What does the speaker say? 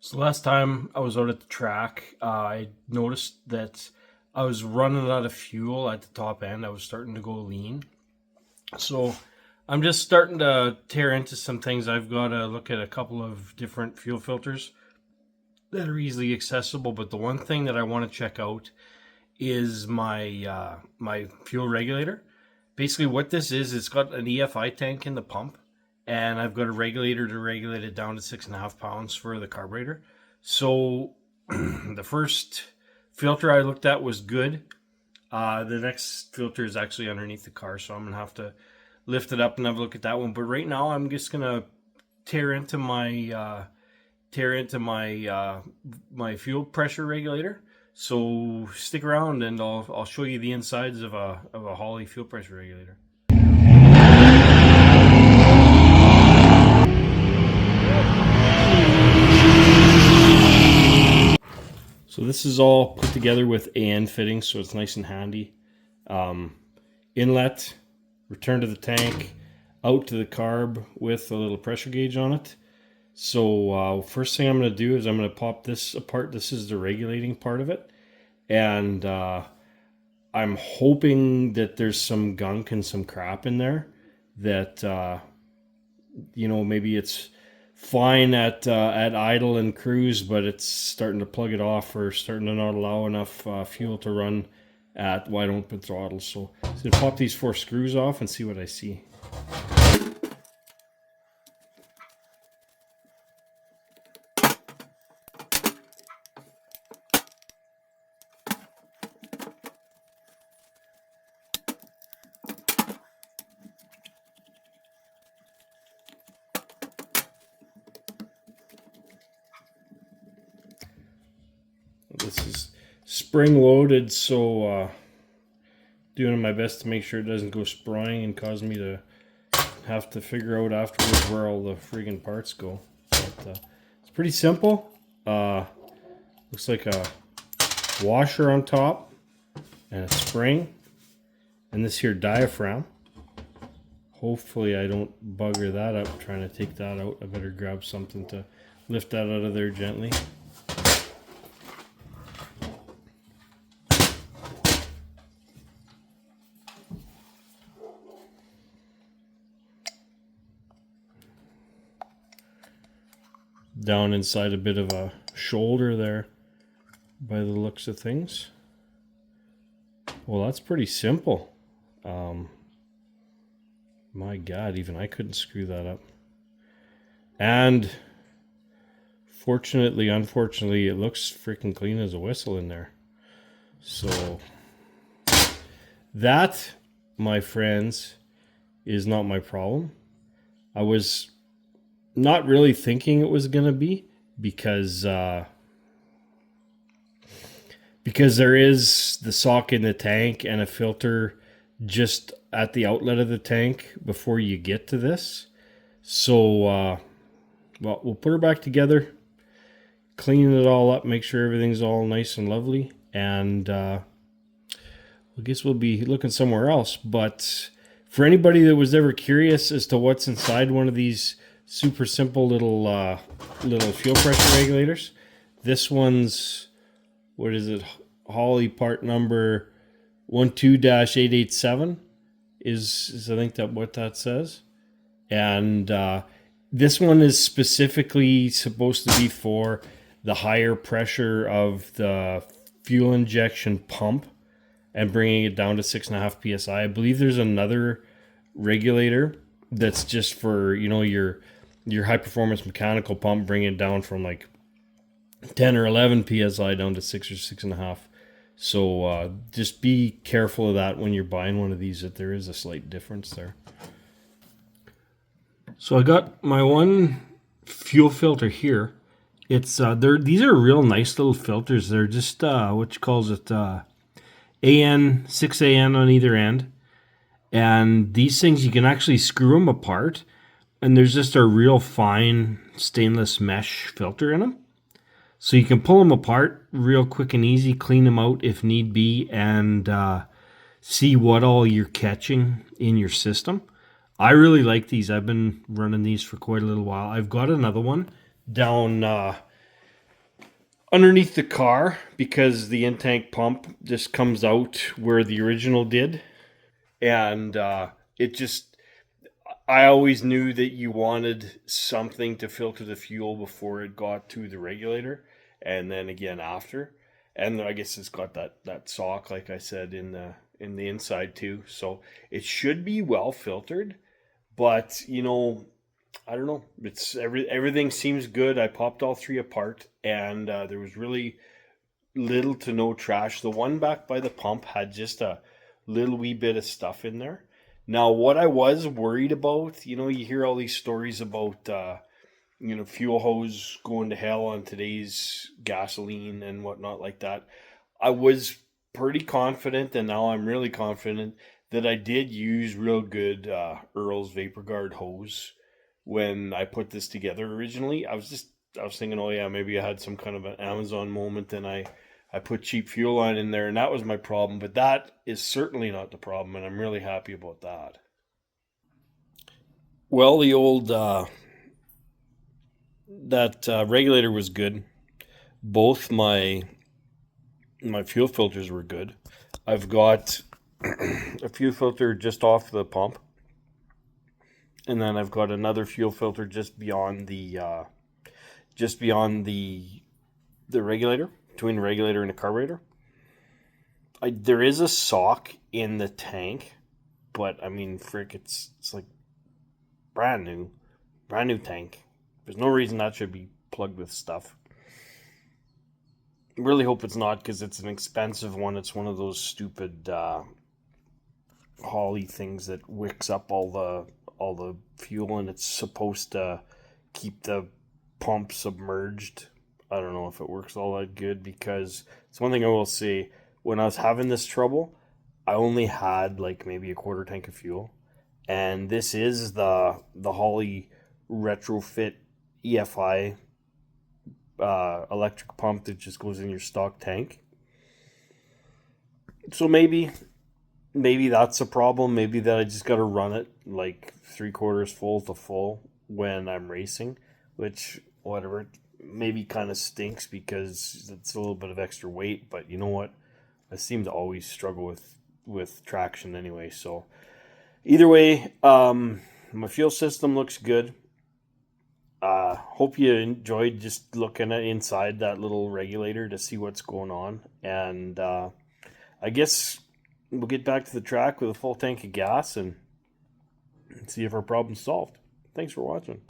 So last time I was out at the track, I noticed that I was running out of fuel at the top end. I was starting to go lean. So I'm just starting to tear into some things. I've got to look at a couple of different fuel filters that are easily accessible. But the one thing that I want to check out is my fuel regulator. Basically what this is, it's got an EFI tank in the pump, and I've got a regulator to regulate it down to 6.5 pounds for the carburetor. So the first filter I looked at was good. The next filter is actually underneath the car, so I'm gonna have to lift it up and have a look at that one. But right now I'm just gonna tear into my my fuel pressure regulator. So stick around and I'll show you the insides of a Holley fuel pressure regulator. So this is all put together with AN fittings, so it's nice and handy. Inlet, return to the tank, out to the carb with a little pressure gauge on it. So first thing I'm going to do is I'm going to pop this apart. This is the regulating part of it. And I'm hoping that there's some gunk and some crap in there that, you know, maybe it's fine at idle and cruise, but it's starting to plug it off or starting to not allow enough fuel to run at wide open throttle. So I'm going to pop these 4 screws off and see what I see. This is spring loaded, so doing my best to make sure it doesn't go sprawling and cause me to have to figure out afterwards where all the friggin' parts go. But it's pretty simple. Looks like a washer on top and a spring and this here diaphragm. Hopefully I don't bugger that up trying to take that out. I better grab something to lift that out of there gently. Down inside a bit of a shoulder there by the looks of things. Well, that's pretty simple. My God, even I couldn't screw that up. And fortunately, unfortunately, it looks freaking clean as a whistle in there. So that, my friends, is not my problem. I was not really thinking it was going to be because there is the sock in the tank and a filter just at the outlet of the tank before you get to this. So, well, we'll put her back together, clean it all up, make sure everything's all nice and lovely, and I guess we'll be looking somewhere else. But for anybody that was ever curious as to what's inside one of these super simple little fuel pressure regulators, this one's, what is it, Holley part number 12-887 is I think that what that says. And this one is specifically supposed to be for the higher pressure of the fuel injection pump and bringing it down to 6.5 psi. I believe there's another regulator that's just for, you know, your high performance mechanical pump, bringing it down from like 10 or 11 psi down to 6 or 6.5. So just be careful of that when you're buying one of these, that there is a slight difference there. So I got my one fuel filter here. It's these are real nice little filters. They're just what you calls it, AN 6AN on either end, and these things you can actually screw them apart, and there's just a real fine stainless mesh filter in them. So you can pull them apart real quick and easy, clean them out if need be, and see what all you're catching in your system. I really like these. I've been running these for quite a little while. I've got another one down underneath the car because the in-tank pump just comes out where the original did. And it just, I always knew that you wanted something to filter the fuel before it got to the regulator, and then again after. And I guess it's got that sock, like I said, in the inside too. So it should be well filtered, but I don't know. It's everything seems good. I popped all three apart, and there was really little to no trash. The one back by the pump had just a little wee bit of stuff in there. Now, what I was worried about, you hear all these stories about, fuel hose going to hell on today's gasoline and whatnot like that. I was pretty confident, and now I'm really confident that I did use real good Earl's Vapor Guard hose when I put this together originally. I was thinking, oh yeah, maybe I had some kind of an Amazon moment and I put cheap fuel line in there and that was my problem, but that is certainly not the problem, and I'm really happy about that. Well, the old that regulator was good. Both my fuel filters were good. I've got a fuel filter just off the pump, and then I've got another fuel filter just beyond the regulator, between the regulator and the carburetor. There is a sock in the tank, but I mean, frick, it's like brand new tank. There's no reason that should be plugged with stuff. Really hope it's not, because it's an expensive one. It's one of those stupid Holly things that wicks up all the fuel, and it's supposed to keep the pump submerged. I don't know if it works all that good, because it's one thing I will say. When I was having this trouble, I only had like maybe a quarter tank of fuel, and this is the Holly retrofit EFI electric pump that just goes in your stock tank. So maybe that's a problem. Maybe that I just got to run it like 3/4 full to full when I'm racing, which, whatever, maybe kind of stinks because it's a little bit of extra weight. But you know what? I seem to always struggle with traction anyway. So either way, my fuel system looks good. Hope you enjoyed just looking at inside that little regulator to see what's going on. And I guess we'll get back to the track with a full tank of gas and see if our problem's solved. Thanks for watching.